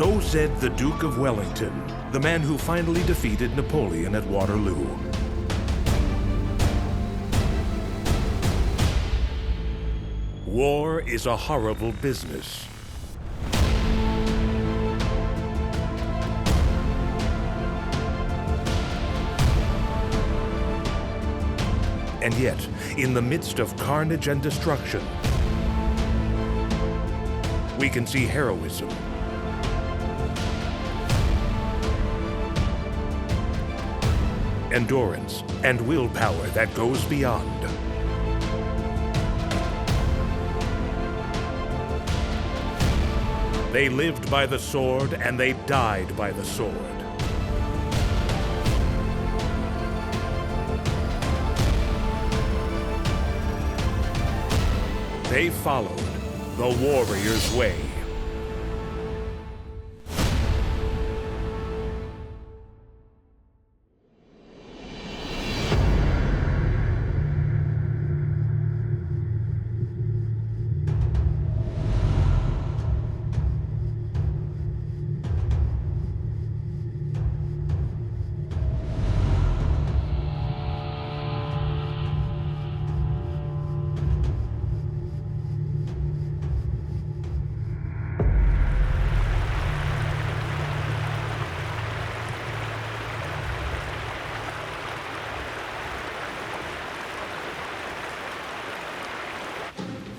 So said the Duke of Wellington, the man who finally defeated Napoleon at Waterloo. War is a horrible business. And yet, in the midst of carnage and destruction, we can see heroism, endurance, and willpower that goes beyond. They lived by the sword and they died by the sword. They followed the warrior's way.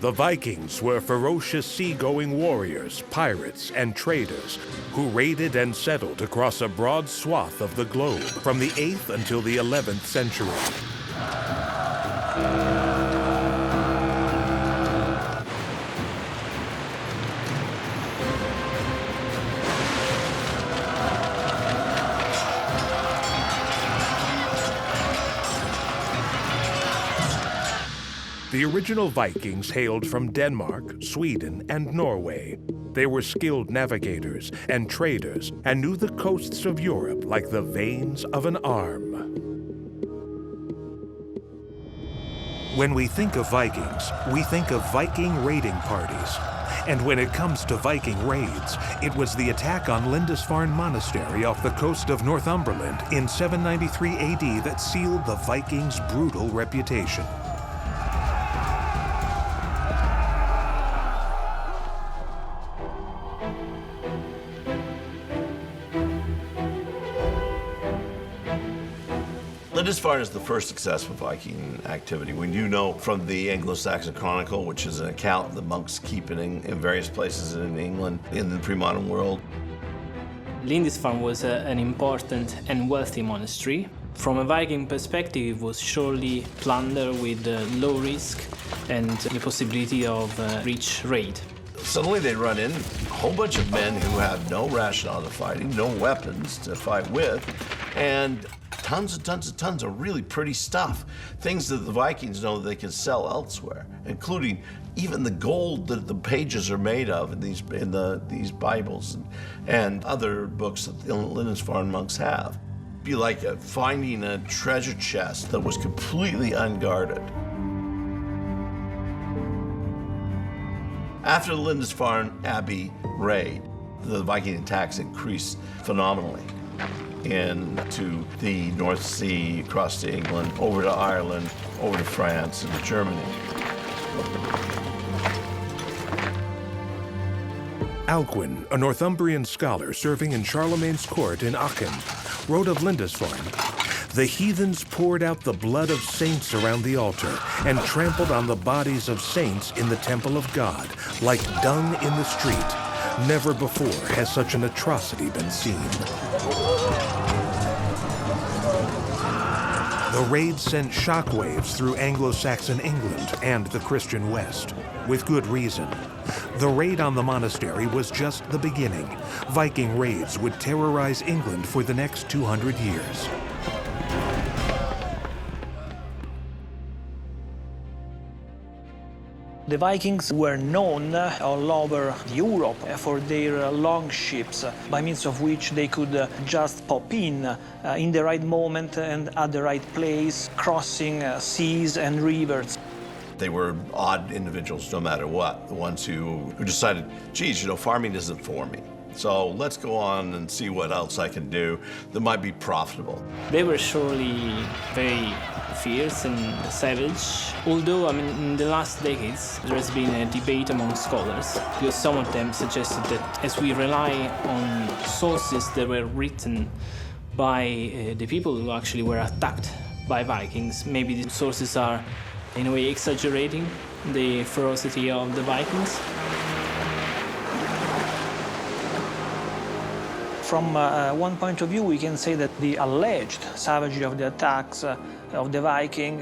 The Vikings were ferocious sea-going warriors, pirates, and traders who raided and settled across a broad swath of the globe from the 8th until the 11th century. The original Vikings hailed from Denmark, Sweden, and Norway. They were skilled navigators and traders and knew the coasts of Europe like the veins of an arm. When we think of Vikings, we think of Viking raiding parties. And when it comes to Viking raids, it was the attack on Lindisfarne Monastery off the coast of Northumberland in 793 AD that sealed the Vikings' brutal reputation. Lindisfarne is the first successful Viking activity. We do know from the Anglo-Saxon Chronicle, which is an account the monks keep in various places in England in the pre-modern world. Lindisfarne was an important and wealthy monastery. From a Viking perspective, it was surely plunder with low risk and the possibility of rich raid. Suddenly they run in a whole bunch of men who have no rationale to fighting, no weapons to fight with, and tons and tons and tons of really pretty stuff. Things that the Vikings know that they can sell elsewhere, including even the gold that the pages are made of in these Bibles and other books that the Lindisfarne monks have. It'd be like finding a treasure chest that was completely unguarded. After the Lindisfarne Abbey raid, the Viking attacks increased phenomenally into the North Sea, across to England, over to Ireland, over to France, and to Germany. Alcuin, a Northumbrian scholar serving in Charlemagne's court in Aachen, wrote of Lindisfarne, "The heathens poured out the blood of saints around the altar and trampled on the bodies of saints in the temple of God, like dung in the street. Never before has such an atrocity been seen." The raid sent shockwaves through Anglo-Saxon England and the Christian West, with good reason. The raid on the monastery was just the beginning. Viking raids would terrorize England for the next 200 years. The Vikings were known all over Europe for their longships, by means of which they could just pop in the right moment and at the right place, crossing seas and rivers. They were odd individuals no matter what, the ones who decided, geez, farming isn't for me. So let's go on and see what else I can do that might be profitable. They were surely very fierce and savage, although in the last decades there has been a debate among scholars, because some of them suggested that as we rely on sources that were written by the people who actually were attacked by Vikings, maybe the sources are in a way exaggerating the ferocity of the Vikings. From one point of view, we can say that the alleged savagery of the attacks of the Viking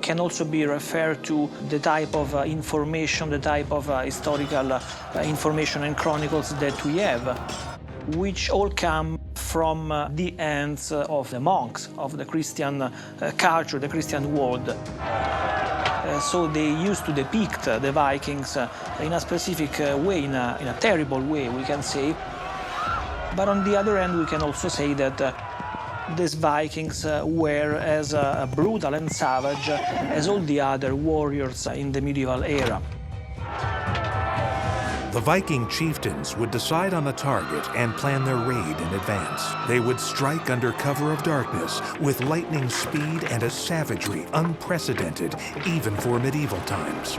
can also be referred to the type of information, the type of historical information and chronicles that we have, which all come from the hands of the monks, of the Christian culture, the Christian world. So they used to depict the Vikings in a specific way, in a terrible way, we can say. But on the other hand, we can also say that these Vikings were as brutal and savage as all the other warriors in the medieval era. The Viking chieftains would decide on a target and plan their raid in advance. They would strike under cover of darkness with lightning speed and a savagery unprecedented even for medieval times.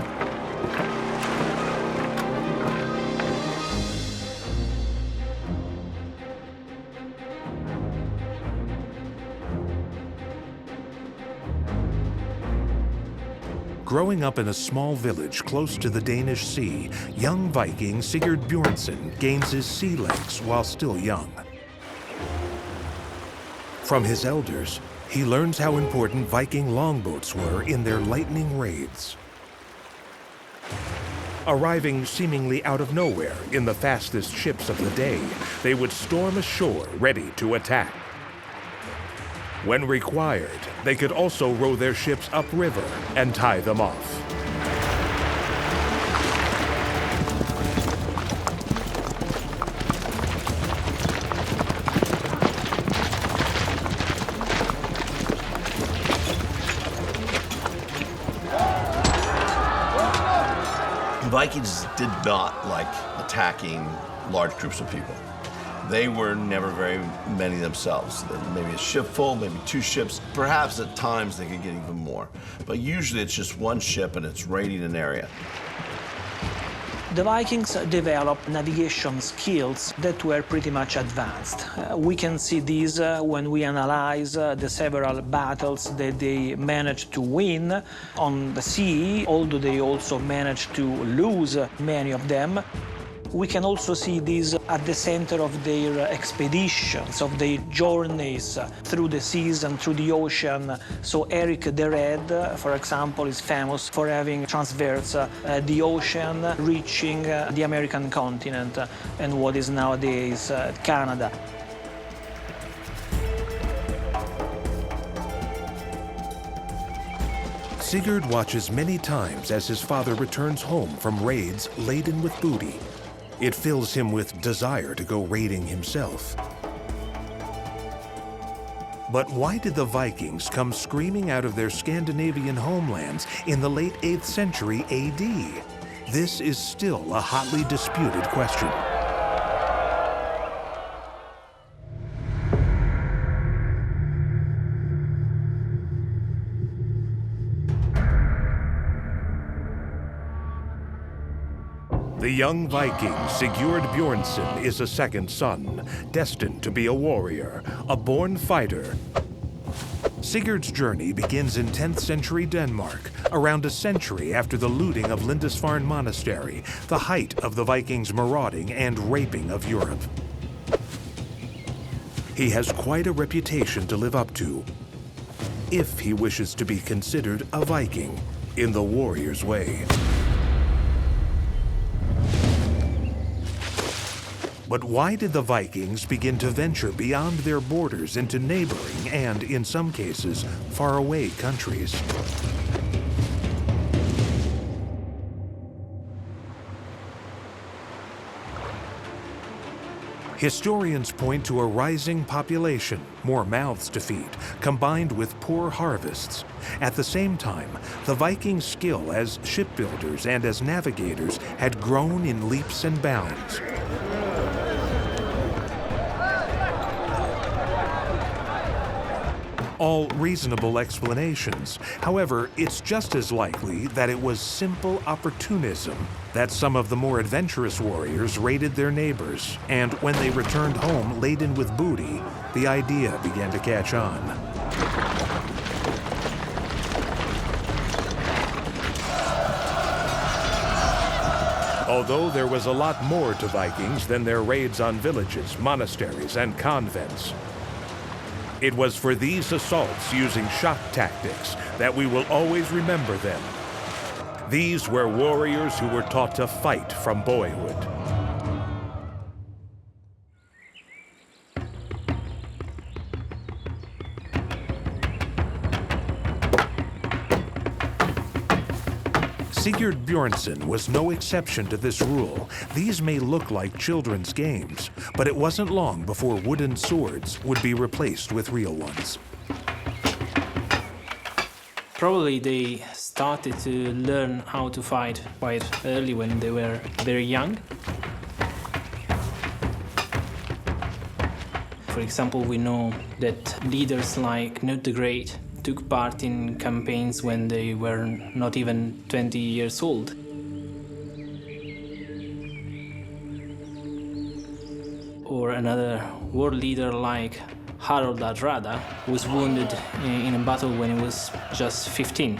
Growing up in a small village close to the Danish Sea, young Viking Sigurd Bjornson gains his sea legs while still young. From his elders, he learns how important Viking longboats were in their lightning raids. Arriving seemingly out of nowhere in the fastest ships of the day, they would storm ashore ready to attack. When required, they could also row their ships upriver and tie them off. The Vikings did not like attacking large groups of people. They were never very many themselves. Maybe a ship full, maybe two ships. Perhaps at times they could get even more. But usually it's just one ship and it's raiding an area. The Vikings developed navigation skills that were pretty much advanced. We can see these when we analyze the several battles that they managed to win on the sea, although they also managed to lose many of them. We can also see these at the center of their expeditions, of their journeys through the seas and through the ocean. So Eric the Red, for example, is famous for having traversed the ocean, reaching the American continent and what is nowadays Canada. Sigurd watches many times as his father returns home from raids laden with booty. It fills him with desire to go raiding himself. But why did the Vikings come screaming out of their Scandinavian homelands in the late 8th century AD? This is still a hotly disputed question. The young Viking Sigurd Bjornson is a second son, destined to be a warrior, a born fighter. Sigurd's journey begins in 10th century Denmark, around a century after the looting of Lindisfarne Monastery, the height of the Vikings' marauding and raping of Europe. He has quite a reputation to live up to, if he wishes to be considered a Viking in the warrior's way. But why did the Vikings begin to venture beyond their borders into neighboring and, in some cases, faraway countries? Historians point to a rising population, more mouths to feed, combined with poor harvests. At the same time, the Vikings' skill as shipbuilders and as navigators had grown in leaps and bounds. All reasonable explanations. However, it's just as likely that it was simple opportunism, that some of the more adventurous warriors raided their neighbors, and when they returned home laden with booty, the idea began to catch on. Although there was a lot more to Vikings than their raids on villages, monasteries, and convents. It was for these assaults using shock tactics that we will always remember them. These were warriors who were taught to fight from boyhood. Sigurd Bjornson was no exception to this rule. These may look like children's games, but it wasn't long before wooden swords would be replaced with real ones. Probably they started to learn how to fight quite early when they were very young. For example, we know that leaders like Knut the Great took part in campaigns when they were not even 20 years old. Or another war leader like Harald Hardrada was wounded in a battle when he was just 15.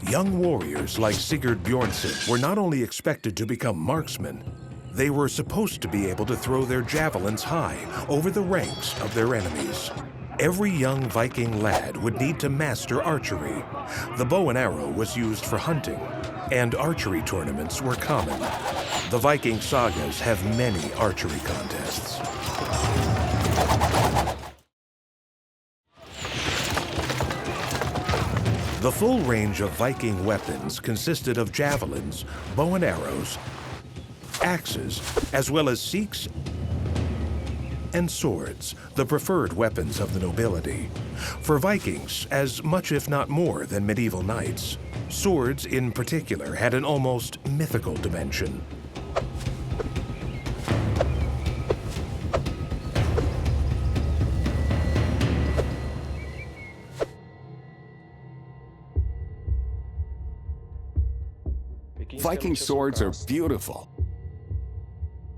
Young warriors like Sigurd Bjornson were not only expected to become marksmen, they were supposed to be able to throw their javelins high over the ranks of their enemies. Every young Viking lad would need to master archery. The bow and arrow was used for hunting, and archery tournaments were common. The Viking sagas have many archery contests. The full range of Viking weapons consisted of javelins, bow and arrows, axes, as well as seeks and swords, the preferred weapons of the nobility. For Vikings, as much if not more than medieval knights, swords in particular had an almost mythical dimension. Viking swords are beautiful.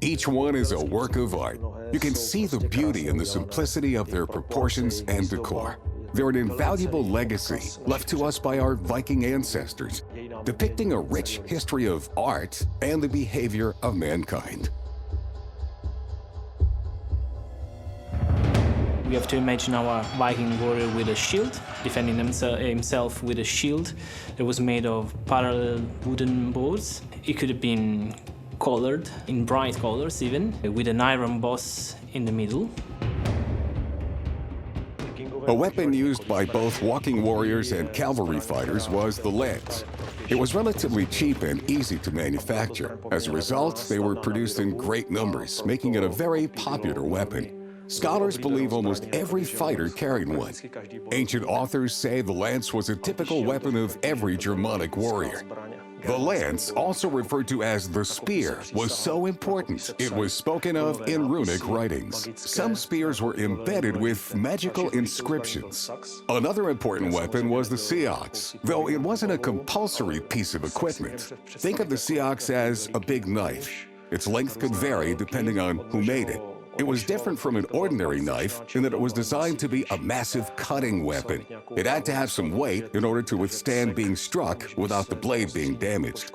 Each one is a work of art. You can see the beauty and the simplicity of their proportions and decor. They're an invaluable legacy left to us by our Viking ancestors, depicting a rich history of art and the behavior of mankind. We have to imagine our Viking warrior with a shield, defending himself with a shield that was made of parallel wooden boards. It could have been colored in bright colors even, with an iron boss in the middle. A weapon used by both walking warriors and cavalry fighters was the lance. It was relatively cheap and easy to manufacture. As a result, they were produced in great numbers, making it a very popular weapon. Scholars believe almost every fighter carried one. Ancient authors say the lance was a typical weapon of every Germanic warrior. The lance, also referred to as the spear, was so important it was spoken of in runic writings. Some spears were embedded with magical inscriptions. Another important weapon was the seax, though it wasn't a compulsory piece of equipment. Think of the seax as a big knife. Its length could vary depending on who made it. It was different from an ordinary knife in that it was designed to be a massive cutting weapon. It had to have some weight in order to withstand being struck without the blade being damaged.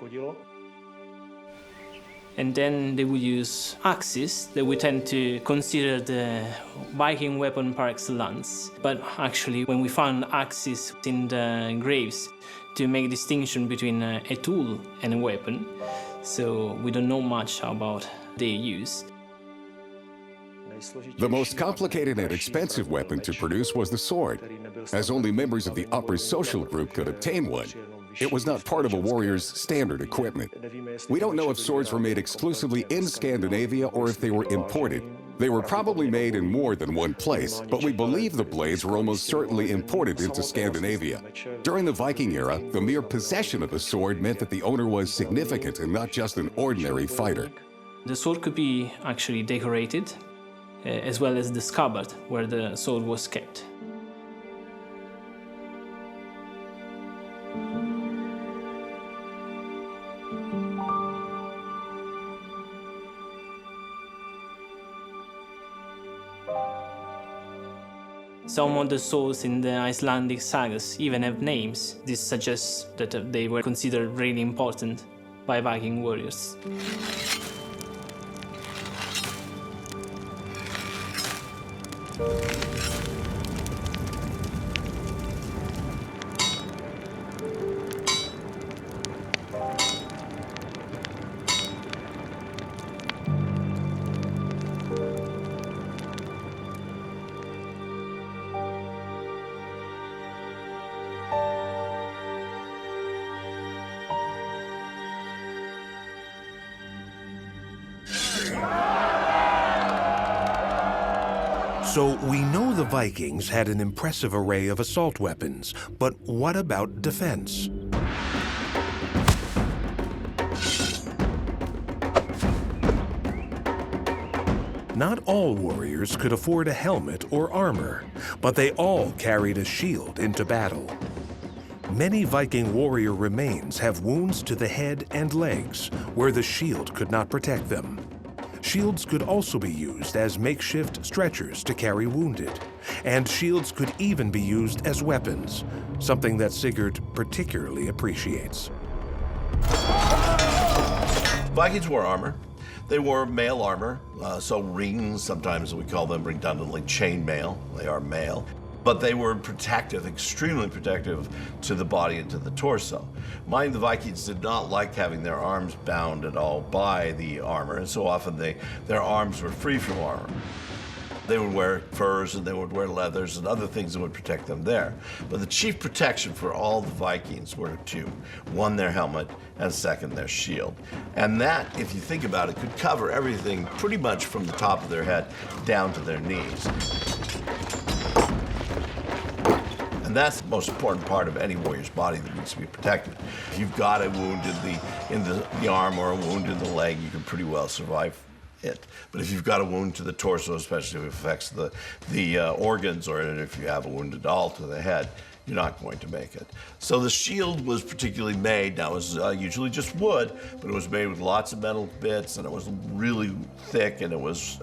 And then they would use axes that we tend to consider the Viking weapon par excellence. But actually, when we found axes in the graves to make a distinction between a tool and a weapon, so we don't know much about their use. The most complicated and expensive weapon to produce was the sword, as only members of the upper social group could obtain one. It was not part of a warrior's standard equipment. We don't know if swords were made exclusively in Scandinavia or if they were imported. They were probably made in more than one place, but we believe the blades were almost certainly imported into Scandinavia. During the Viking era, the mere possession of a sword meant that the owner was significant and not just an ordinary fighter. The sword could be actually decorated, as well as the scabbard where the sword was kept. Some of the souls in the Icelandic sagas even have names. This suggests that they were considered really important by Viking warriors. So we know the Vikings had an impressive array of assault weapons, but what about defense? Not all warriors could afford a helmet or armor, but they all carried a shield into battle. Many Viking warrior remains have wounds to the head and legs, where the shield could not protect them. Shields could also be used as makeshift stretchers to carry wounded, and shields could even be used as weapons, something that Sigurd particularly appreciates. Vikings wore armor. They wore mail armor, so rings, sometimes we call them redundantly chain mail. They are mail. But they were protective, extremely protective to the body and to the torso. Mind the Vikings did not like having their arms bound at all by the armor, and so often their arms were free from armor. They would wear furs and they would wear leathers and other things that would protect them there. But the chief protection for all the Vikings were two. One, their helmet, and second, their shield. And that, if you think about it, could cover everything pretty much from the top of their head down to their knees. And that's the most important part of any warrior's body that needs to be protected. If you've got a wound in the arm or a wound in the leg, you can pretty well survive it. But if you've got a wound to the torso, especially if it affects the organs, or if you have a wound at all to the head, you're not going to make it. So the shield was particularly made. Now, it was usually just wood, but it was made with lots of metal bits, and it was really thick, and it was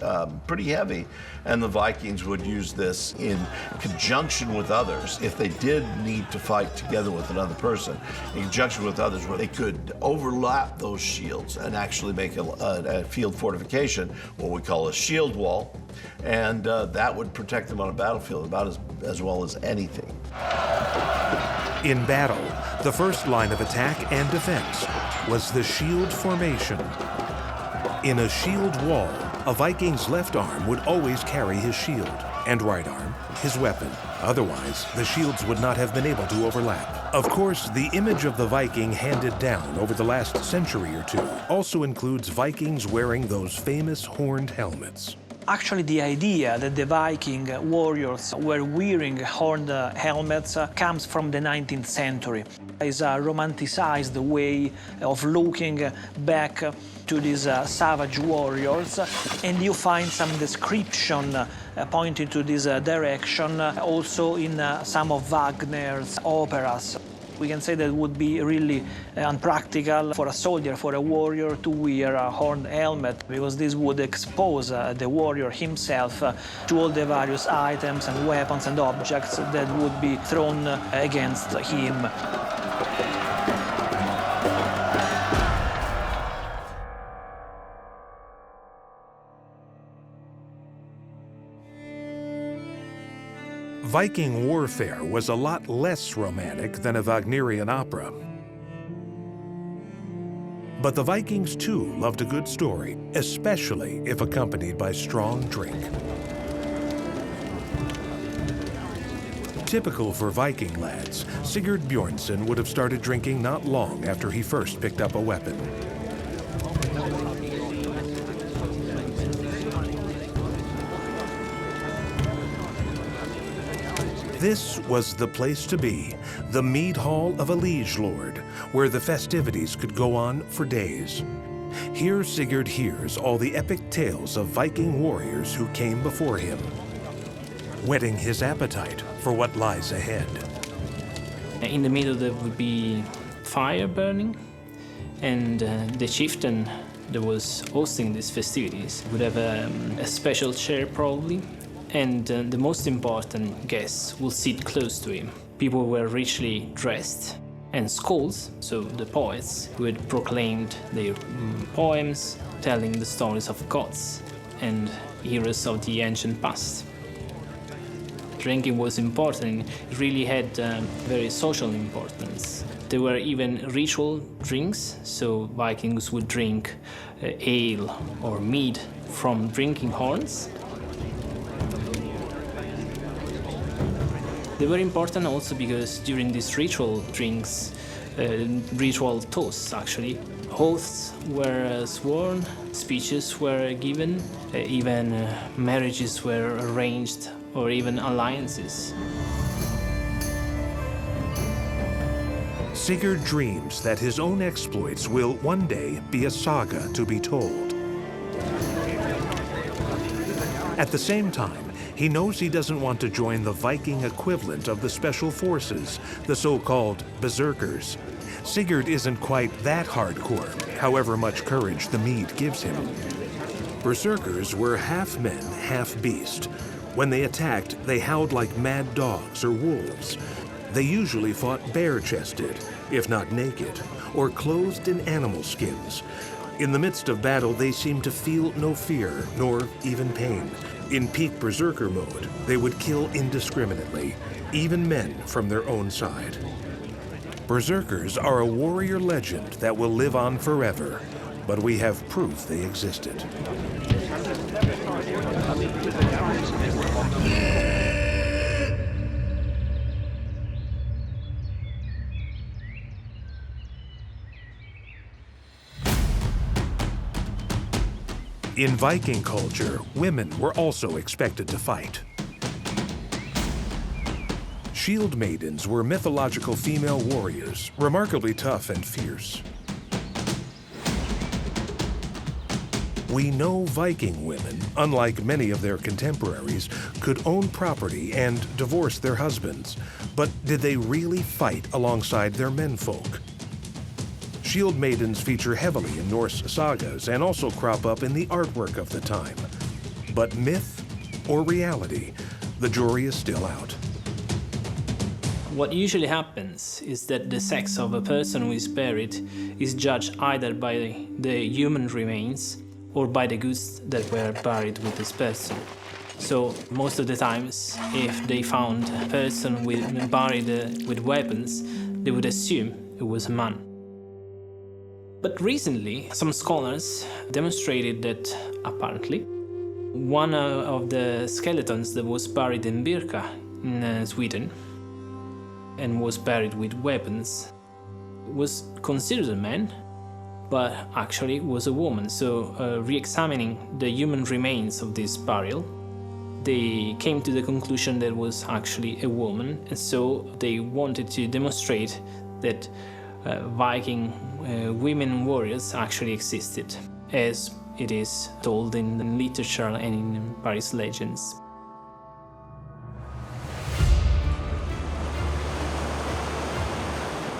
pretty heavy. And the Vikings would use this in conjunction with others. If they did need to fight together with another person, in conjunction with others, where they could overlap those shields and actually make a field fortification, what we call a shield wall, and that would protect them on a battlefield about as well as anything. In battle, the first line of attack and defense was the shield formation. In a shield wall, a Viking's left arm would always carry his shield, and right arm his weapon. Otherwise, the shields would not have been able to overlap. Of course, the image of the Viking handed down over the last century or two also includes Vikings wearing those famous horned helmets. Actually, the idea that the Viking warriors were wearing horned helmets comes from the 19th century. It's a romanticized way of looking back to these savage warriors, and you find some description pointing to this direction also in some of Wagner's operas. We can say that it would be really unpractical for a soldier, for a warrior, to wear a horned helmet, because this would expose the warrior himself to all the various items and weapons and objects that would be thrown against him. Viking warfare was a lot less romantic than a Wagnerian opera. But the Vikings, too, loved a good story, especially if accompanied by strong drink. Typical for Viking lads, Sigurd Bjornson would have started drinking not long after he first picked up a weapon. This was the place to be, the mead hall of a liege lord, where the festivities could go on for days. Here Sigurd hears all the epic tales of Viking warriors who came before him, whetting his appetite for what lies ahead. In the middle there would be fire burning, and the chieftain that was hosting these festivities would have a special chair probably, and the most important guests will sit close to him. People were richly dressed, and scholds, so the poets, who had proclaimed their poems, telling the stories of gods and heroes of the ancient past. Drinking was important, it really had very social importance. There were even ritual drinks, so Vikings would drink ale or mead from drinking horns. They were important also because during these ritual drinks, ritual toasts actually, oaths were sworn, speeches were given, even marriages were arranged, or even alliances. Sigurd dreams that his own exploits will one day be a saga to be told. At the same time, he knows he doesn't want to join the Viking equivalent of the special forces, the so-called berserkers. Sigurd isn't quite that hardcore, however much courage the mead gives him. Berserkers were half men, half beast. When they attacked, they howled like mad dogs or wolves. They usually fought bare-chested, if not naked, or clothed in animal skins. In the midst of battle, they seemed to feel no fear, nor even pain. In peak berserker mode, they would kill indiscriminately, even men from their own side. Berserkers are a warrior legend that will live on forever, but we have proof they existed. In Viking culture, women were also expected to fight. Shield maidens were mythological female warriors, remarkably tough and fierce. We know Viking women, unlike many of their contemporaries, could own property and divorce their husbands. But did they really fight alongside their menfolk? Shield maidens feature heavily in Norse sagas and also crop up in the artwork of the time. But myth or reality, the jury is still out. What usually happens is that the sex of a person who is buried is judged either by the human remains or by the goods that were buried with this person. So most of the times, if they found a person buried with weapons, they would assume it was a man. But recently, some scholars demonstrated that, apparently, one of the skeletons that was buried in Birka, in Sweden, and was buried with weapons, was considered a man, but actually was a woman. So, re-examining the human remains of this burial, they came to the conclusion that it was actually a woman, and so they wanted to demonstrate that Viking women warriors actually existed, as it is told in literature and in various legends.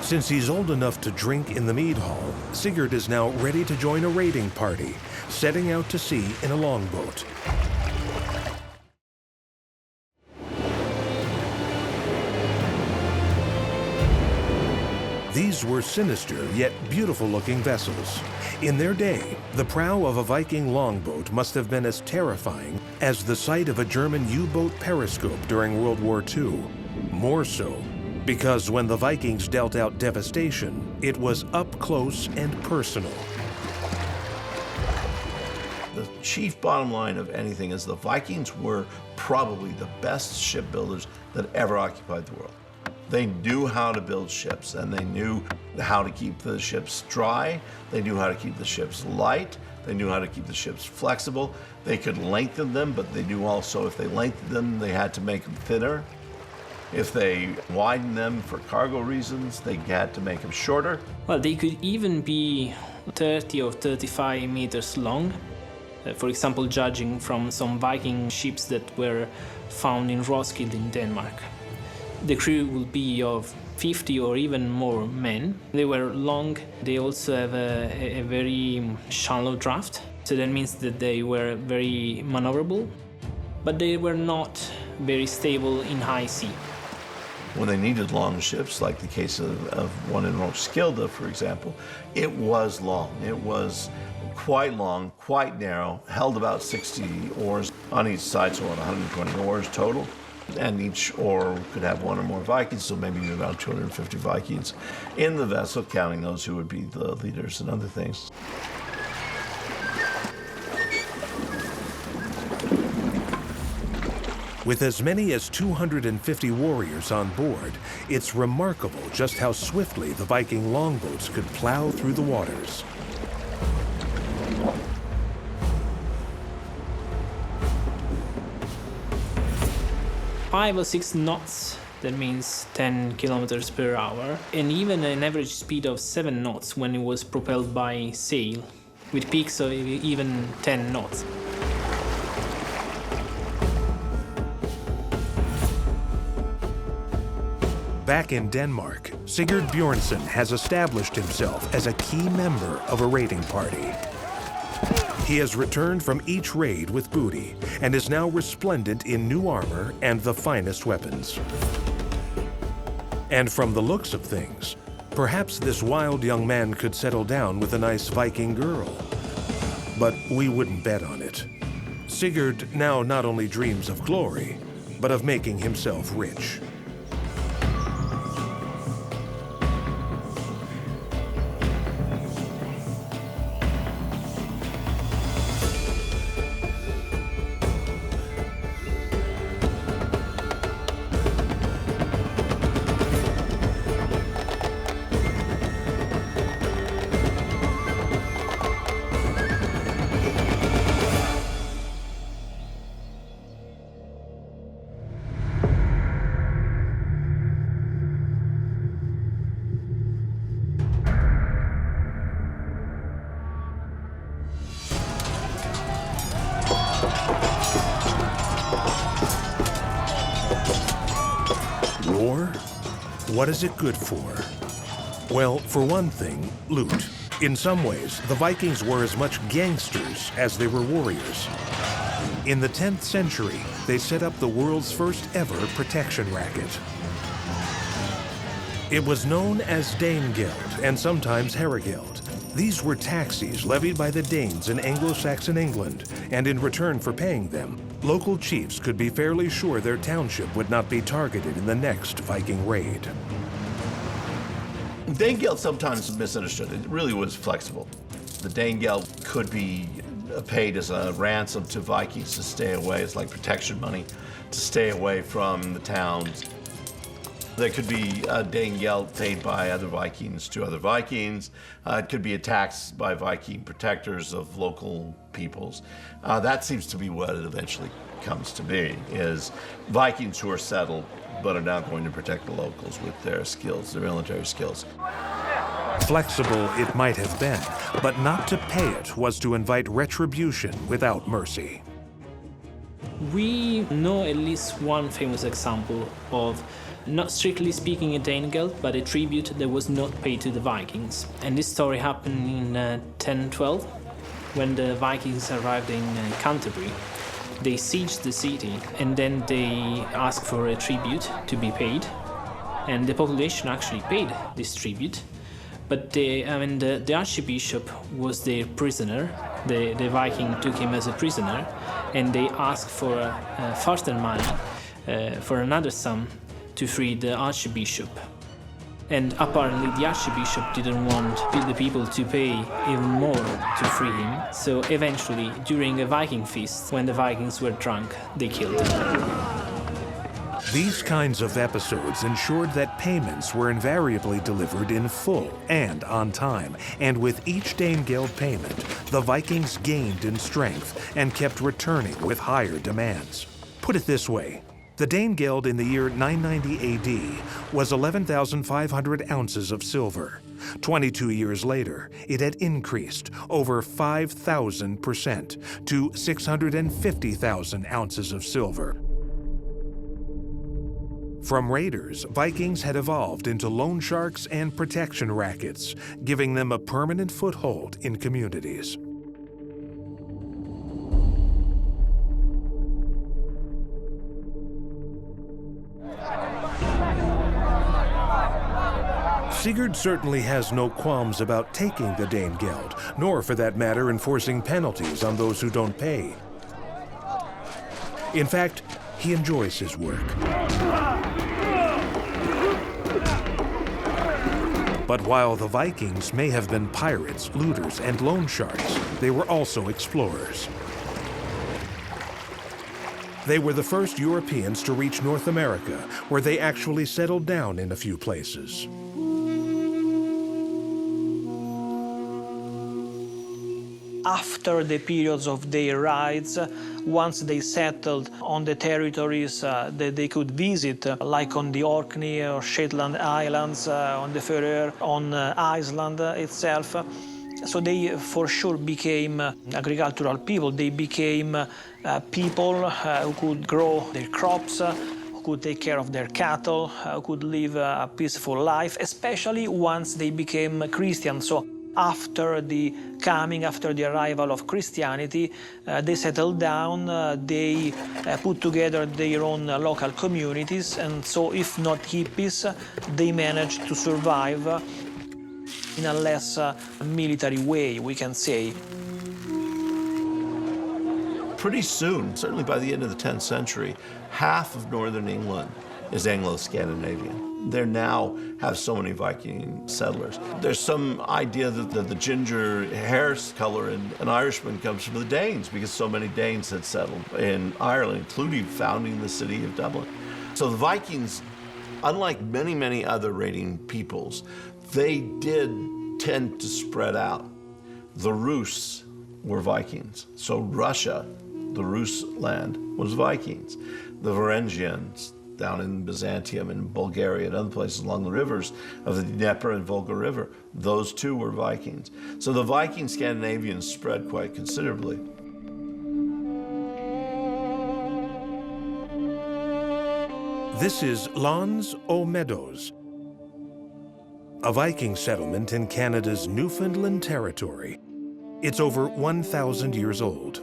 Since he's old enough to drink in the mead hall, Sigurd is now ready to join a raiding party, setting out to sea in a longboat. These were sinister yet beautiful-looking vessels. In their day, the prow of a Viking longboat must have been as terrifying as the sight of a German U-boat periscope during World War II. More so, because when the Vikings dealt out devastation, it was up close and personal. The chief bottom line of anything is the Vikings were probably the best shipbuilders that ever occupied the world. They knew how to build ships, and they knew how to keep the ships dry. They knew how to keep the ships light. They knew how to keep the ships flexible. They could lengthen them, but they knew also if they lengthened them, they had to make them thinner. If they widened them for cargo reasons, they had to make them shorter. Well, they could even be 30 or 35 meters long. For example, judging from some Viking ships that were found in Roskilde in Denmark. The crew will be of 50 or even more men. They were long. They also have a very shallow draft. So that means that they were very maneuverable. but they were not very stable in high sea. When they needed long ships, like the case of one in Roskilde, for example, it was long. It was quite long, quite narrow, held about 60 oars on each side, so about 120 oars total. And each oar could have one or more Vikings, so maybe around 250 Vikings in the vessel, counting those who would be the leaders and other things. With as many as 250 warriors on board, it's remarkable just how swiftly the Viking longboats could plow through the waters. Five or 6 knots, that means 10 kilometers per hour, and even an average speed of 7 knots when it was propelled by sail, with peaks of even 10 knots. Back in Denmark, Sigurd Bjornson has established himself as a key member of a raiding party. He has returned from each raid with booty and is now resplendent in new armor and the finest weapons. And from the looks of things, perhaps this wild young man could settle down with a nice Viking girl. But we wouldn't bet on it. Sigurd now not only dreams of glory, but of making himself rich. War? What is it good for? Well, for one thing, loot. In some ways, the Vikings were as much gangsters as they were warriors. In the 10th century, they set up the world's first ever protection racket. It was known as Danegeld and sometimes Herregeld. These were taxes levied by the Danes in Anglo-Saxon England, and in return for paying them, local chiefs could be fairly sure their township would not be targeted in the next Viking raid. Danegeld sometimes misunderstood. It really was flexible. The Danegeld could be paid as a ransom to Vikings to stay away. It's like protection money to stay away from the towns. There could be a Danegeld paid by other Vikings to other Vikings. It could be a tax by Viking protectors of local peoples. That seems to be what it eventually comes to be, is Vikings who are settled but are now going to protect the locals with their skills, their military skills. Flexible it might have been, but not to pay it was to invite retribution without mercy. We know at least one famous example of, not strictly speaking a Danegeld, but a tribute that was not paid to the Vikings. And this story happened in 1012, when the Vikings arrived in Canterbury. They sieged the city, and then they asked for a tribute to be paid. And the population actually paid this tribute. But the archbishop was their prisoner. The Viking took him as a prisoner, and they asked for further money, for another sum, to free the archbishop. And apparently the archbishop didn't want the people to pay even more to free him. So eventually, during a Viking feast, when the Vikings were drunk, they killed him. These kinds of episodes ensured that payments were invariably delivered in full and on time, and with each Danegeld payment, the Vikings gained in strength and kept returning with higher demands. Put it this way, the Danegeld in the year 990 AD was 11,500 ounces of silver. 22 years later, it had increased over 5,000% to 650,000 ounces of silver. From raiders, Vikings had evolved into loan sharks and protection rackets, giving them a permanent foothold in communities. Sigurd certainly has no qualms about taking the Danegeld, nor for that matter enforcing penalties on those who don't pay. In fact, he enjoys his work. But while the Vikings may have been pirates, looters, and loan sharks, they were also explorers. They were the first Europeans to reach North America, where they actually settled down in a few places. After the periods of their rides, once they settled on the territories that they could visit, like on the Orkney or Shetland Islands, on the Faroe, on Iceland itself, so they for sure became agricultural people. They became people who could grow their crops, who could take care of their cattle, who could live a peaceful life, especially once they became Christian. So after the arrival of Christianity, they settled down, they put together their own local communities, and so if not hippies, they managed to survive in a less military way, we can say. Pretty soon, certainly by the end of the 10th century, half of northern England is Anglo-Scandinavian. They now have so many Viking settlers. There's some idea that the ginger hair color in an Irishman comes from the Danes, because so many Danes had settled in Ireland, including founding the city of Dublin. So the Vikings, unlike many, many other raiding peoples, they did tend to spread out. The Rus were Vikings. So Russia, the Rus land, was Vikings. The Varangians, down in Byzantium and Bulgaria and other places along the rivers of the Dnieper and Volga River, those too were Vikings. So the Viking Scandinavians spread quite considerably. This is Lons aux Meadows, a Viking settlement in Canada's Newfoundland territory. It's over 1,000 years old.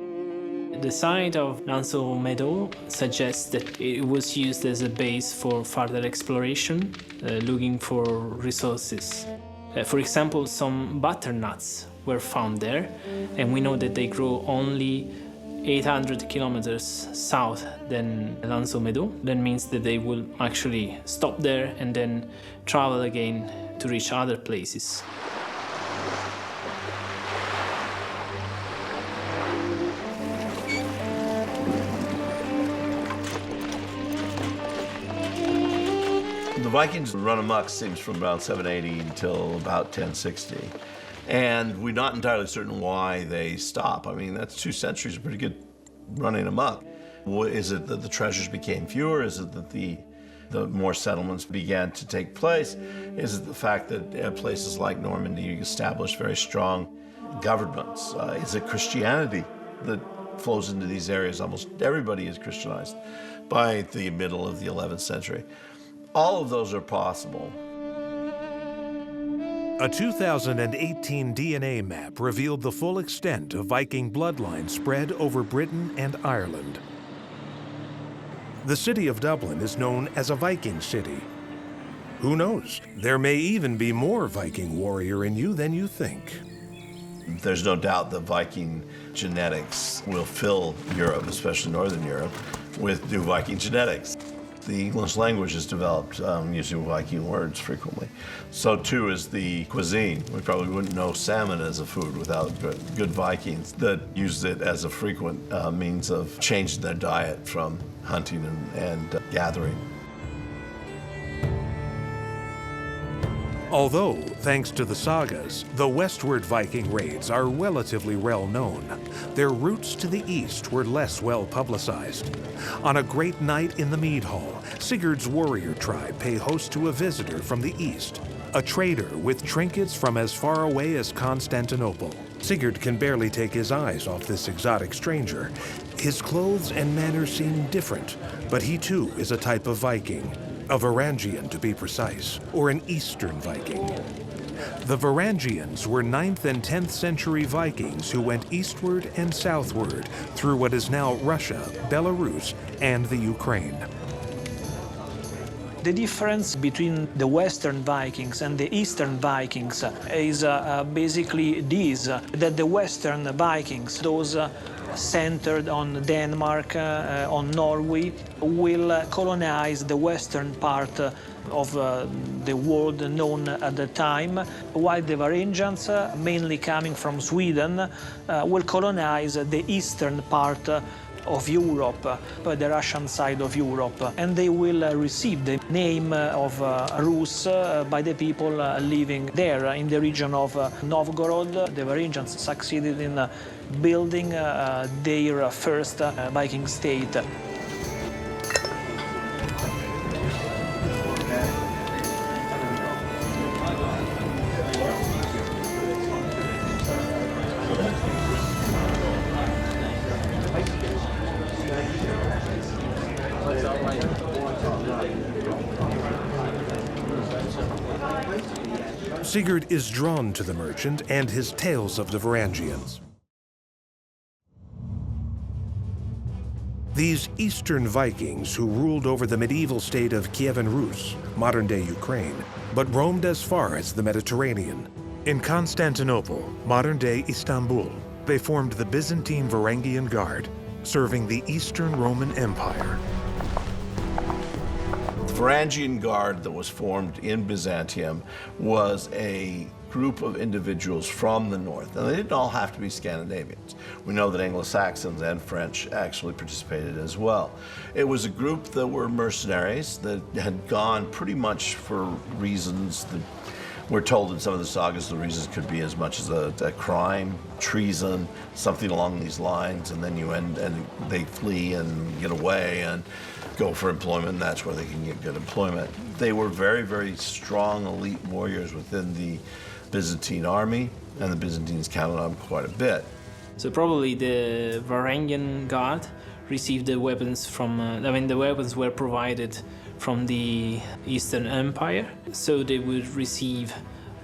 The site of Lons aux Meadows suggests that it was used as a base for further exploration, looking for resources. For example, some butternuts were found there, and we know that they grow only 800 kilometers south than Lons aux Meadows. That means that they will actually stop there and then travel again to reach other places. The Vikings run amok seems from around 780 until about 1060. And we're not entirely certain why they stop. I mean, that's 2 centuries of pretty good running amok. Is it that the treasures became fewer? Is it that the more settlements began to take place? Is it the fact that places like Normandy established very strong governments? Is it Christianity that flows into these areas? Almost everybody is Christianized by the middle of the 11th century. All of those are possible. A 2018 DNA map revealed the full extent of Viking bloodline spread over Britain and Ireland. The city of Dublin is known as a Viking city. Who knows? There may even be more Viking warrior in you than you think. There's no doubt that Viking genetics will fill Europe, especially Northern Europe, with new Viking genetics. The English language is developed using Viking words frequently. So too is the cuisine. We probably wouldn't know salmon as a food without good Vikings that used it as a frequent means of changing their diet from hunting and gathering. Although, thanks to the sagas, the westward Viking raids are relatively well known, their routes to the east were less well publicized. On a great night in the Mead Hall, Sigurd's warrior tribe pay host to a visitor from the east, a trader with trinkets from as far away as Constantinople. Sigurd can barely take his eyes off this exotic stranger. His clothes and manners seem different, but he too is a type of Viking. A Varangian, to be precise, or an Eastern Viking. The Varangians were 9th and 10th century Vikings who went eastward and southward through what is now Russia, Belarus, and the Ukraine. The difference between the Western Vikings and the Eastern Vikings is basically this, that the Western Vikings, those centered on Denmark, on Norway, will colonize the western part of the world known at the time, while the Varangians, mainly coming from Sweden, will colonize the eastern part of Europe, the Russian side of Europe, and they will receive the name of Rus by the people living there in the region of Novgorod. The Varangians succeeded in building their first Viking state. Sigurd is drawn to the merchant and his tales of the Varangians. These Eastern Vikings who ruled over the medieval state of Kievan Rus, modern-day Ukraine, but roamed as far as the Mediterranean. In Constantinople, modern-day Istanbul, they formed the Byzantine Varangian Guard, serving the Eastern Roman Empire. The Varangian Guard that was formed in Byzantium was a group of individuals from the north, and they didn't all have to be Scandinavians. We know that Anglo-Saxons and French actually participated as well. It was a group that were mercenaries that had gone pretty much for reasons that we're told in some of the sagas the reasons could be as much as a crime, treason, something along these lines, and then they flee and get away and go for employment, and that's where they can get good employment. They were very, very strong elite warriors within the Byzantine army, and the Byzantines counted on them quite a bit. So probably the Varangian Guard received the weapons from, the weapons were provided from the Eastern Empire, so they would receive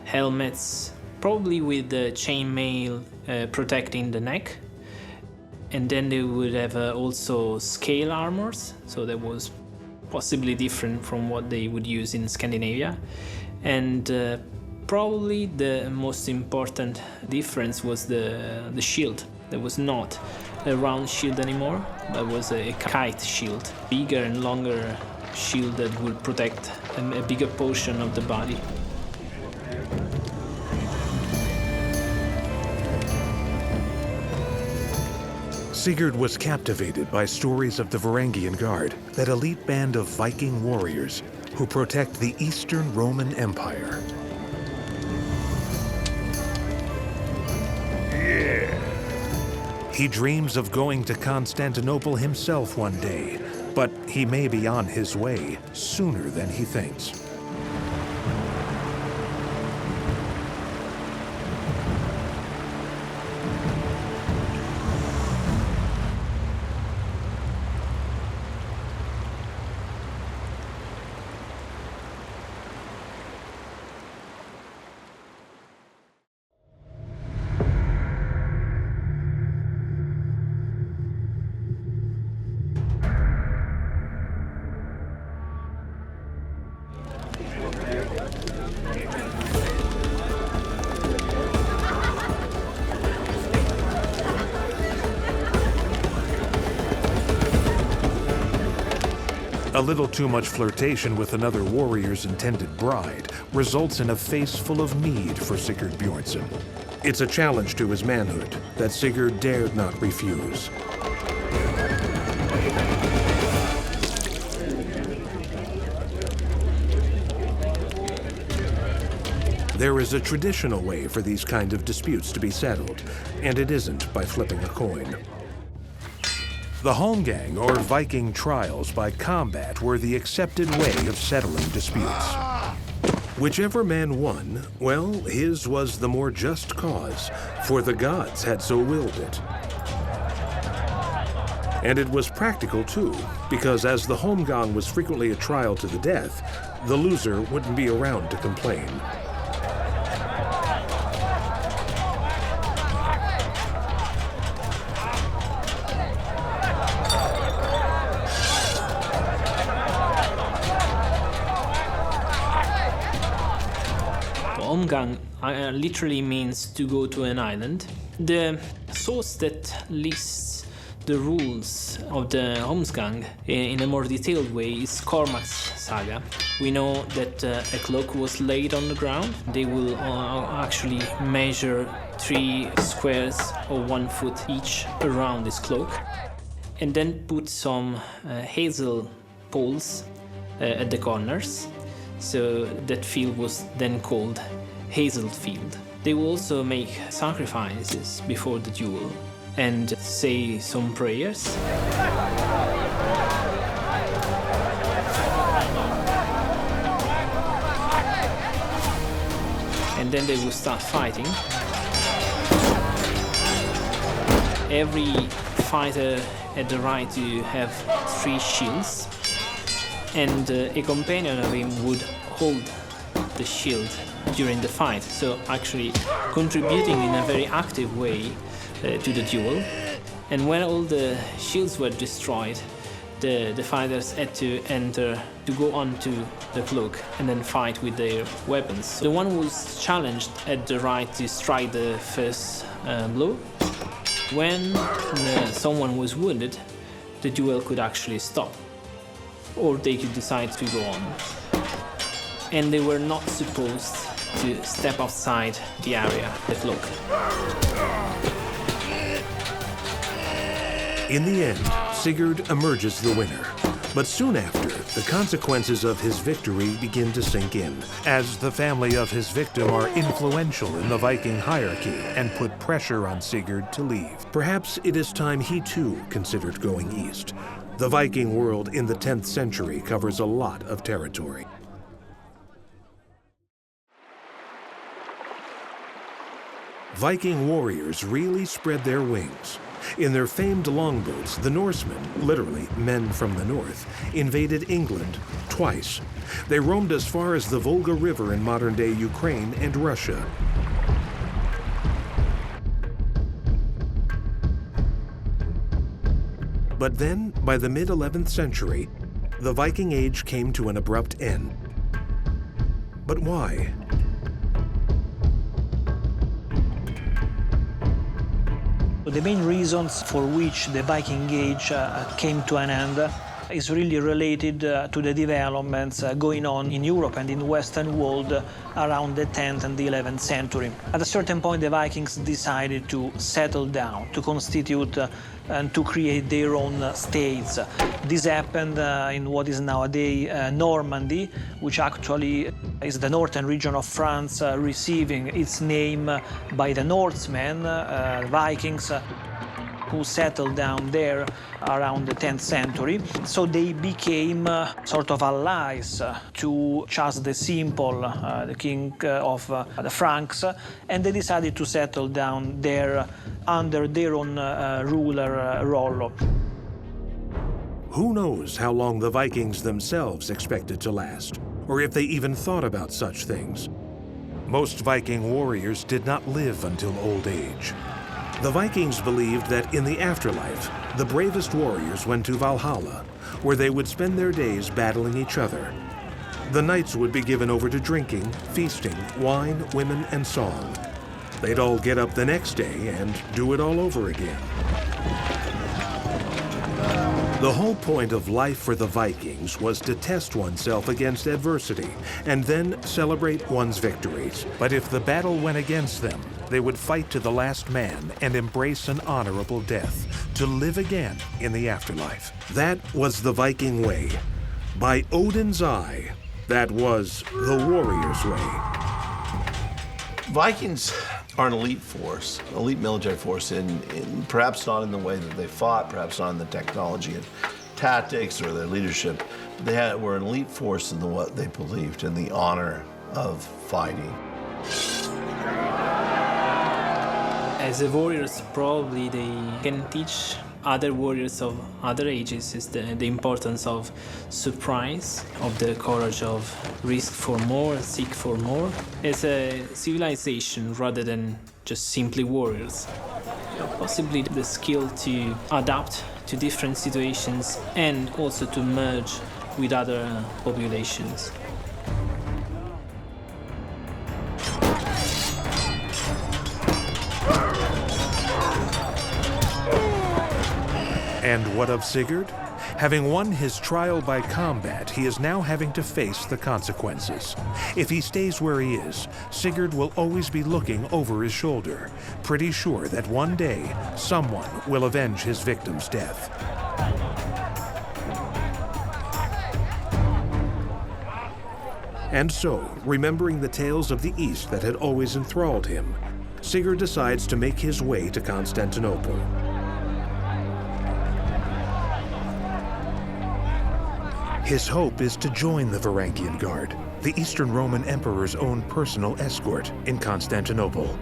helmets, probably with the chainmail protecting the neck, and then they would have also scale armors, so that was possibly different from what they would use in Scandinavia, and probably the most important difference was the shield. There was not a round shield anymore, but was a kite shield, bigger and longer shield that would protect a bigger portion of the body. Sigurd was captivated by stories of the Varangian Guard, that elite band of Viking warriors who protect the Eastern Roman Empire. He dreams of going to Constantinople himself one day, but he may be on his way sooner than he thinks. A little too much flirtation with another warrior's intended bride results in a face full of mead for Sigurd Bjornson. It's a challenge to his manhood that Sigurd dared not refuse. There is a traditional way for these kind of disputes to be settled, and it isn't by flipping a coin. The holmgang, or Viking trials by combat, were the accepted way of settling disputes. Whichever man won, well, his was the more just cause, for the gods had so willed it. And it was practical too, because as the holmgang was frequently a trial to the death, the loser wouldn't be around to complain. Omgang literally means to go to an island. The source that lists the rules of the Omgang in a more detailed way is Cormac's saga. We know that a cloak was laid on the ground. They will actually measure 3 squares of 1 foot each around this cloak, and then put some hazel poles at the corners. So that field was then called Hazel Field. They will also make sacrifices before the duel and say some prayers. And then they will start fighting. Every fighter had the right to have 3 shields, and a companion of him would hold the shield during the fight, so actually contributing in a very active way to the duel. And when all the shields were destroyed, the fighters had to go on to the cloak and then fight with their weapons. The one who was challenged had the right to strike the first blow. When someone was wounded, the duel could actually stop, or they could decide to go on. And they were not supposed to step outside the area, the cloak. In the end, Sigurd emerges the winner. But soon after, the consequences of his victory begin to sink in, as the family of his victim are influential in the Viking hierarchy and put pressure on Sigurd to leave. Perhaps it is time he too considered going east. The Viking world in the 10th century covers a lot of territory. Viking warriors really spread their wings. In their famed longboats, the Norsemen, literally men from the north, invaded England twice. They roamed as far as the Volga River in modern-day Ukraine and Russia. But then, by the mid-11th century, the Viking Age came to an abrupt end. But why? The main reasons for which the Viking Age came to an end is really related to the developments going on in Europe and in the Western world around the 10th and the 11th century. At a certain point, the Vikings decided to settle down, to constitute and to create their own states. This happened in what is nowadays Normandy, which actually is the northern region of France, receiving its name by the Norsemen, Vikings, who settled down there around the 10th century. So they became sort of allies to Charles the Simple, the king of the Franks, and they decided to settle down there under their own ruler Rollo. Who knows how long the Vikings themselves expected to last, or if they even thought about such things. Most Viking warriors did not live until old age. The Vikings believed that in the afterlife, the bravest warriors went to Valhalla, where they would spend their days battling each other. The nights would be given over to drinking, feasting, wine, women, and song. They'd all get up the next day and do it all over again. The whole point of life for the Vikings was to test oneself against adversity and then celebrate one's victories. But if the battle went against them, they would fight to the last man and embrace an honorable death, to live again in the afterlife. That was the Viking way. By Odin's eye, that was the warrior's way. Vikings are an elite force, elite military force, in perhaps not in the way that they fought, perhaps not in the technology and tactics or their leadership. They were an elite force in what they believed in the honor of fighting. As a warriors, probably they can teach other warriors of other ages is the importance of surprise, of the courage of risk for more, seek for more, as a civilization rather than just simply warriors. Possibly the skill to adapt to different situations and also to merge with other populations. And what of Sigurd? Having won his trial by combat, he is now having to face the consequences. If he stays where he is, Sigurd will always be looking over his shoulder, pretty sure that one day, someone will avenge his victim's death. And so, remembering the tales of the East that had always enthralled him, Sigurd decides to make his way to Constantinople. His hope is to join the Varangian Guard, the Eastern Roman Emperor's own personal escort in Constantinople.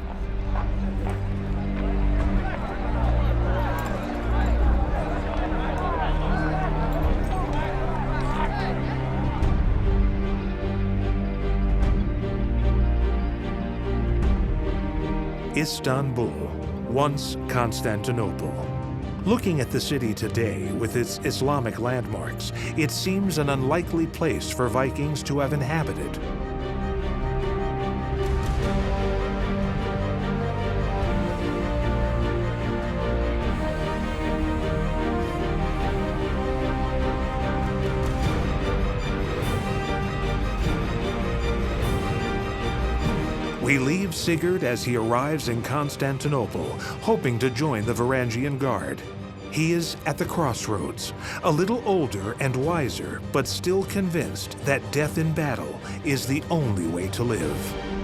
Istanbul, once Constantinople. Looking at the city today with its Islamic landmarks, it seems an unlikely place for Vikings to have inhabited. We leave Sigurd as he arrives in Constantinople, hoping to join the Varangian Guard. He is at the crossroads, a little older and wiser, but still convinced that death in battle is the only way to live.